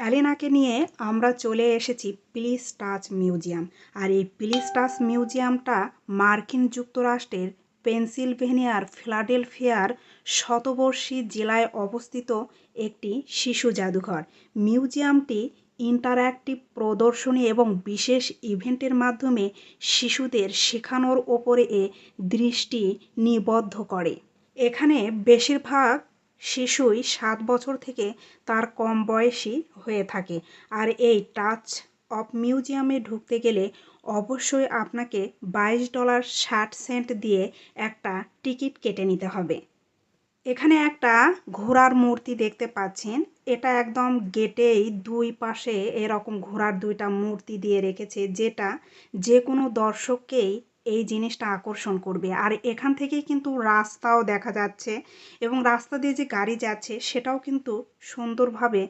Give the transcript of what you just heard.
অ্যালেনাকে নিয়ে আমরা চলে এসেছি প্লিজ টাচ মিউজিয়াম। আর এই প্লিজ টাচ মিউজিয়ামটা মার্কিন যুক্তরাষ্ট্রের পেনসিলভেনিয়ার ফিলাডেলফিয়ার শতবর্ষী জেলায় অবস্থিত একটি শিশু জাদুঘর। মিউজিয়ামটি ইন্টারঅ্যাক্টিভ প্রদর্শনী এবং বিশেষ ইভেন্টের মাধ্যমে শিশুদের শেখানোর ওপরে দৃষ্টি নিবদ্ধ করে। এখানে বেশিরভাগ শিশুই 7 বছর থেকে তার কম বয়সী হয়ে থাকে। আর এই টাচ অফ মিউজিয়ামে ঢুকতে গেলে অবশ্যই আপনাকে $22.60 দিয়ে একটা টিকিট কেটে নিতে হবে। এখানে একটা ঘোড়ার মূর্তি দেখতে পাচ্ছেন। এটা একদম গেটেই দুই পাশে এরকম ঘোড়ার দুইটা মূর্তি দিয়ে রেখেছে, যেটা যে কোনো দর্শককেই এই জিনিসটা আকর্ষণ করবে। আর এখান থেকেই কিন্তু রাস্তাও দেখা যাচ্ছে এবং রাস্তা দিয়ে যে গাড়ি যাচ্ছে সেটাও কিন্তু সুন্দরভাবে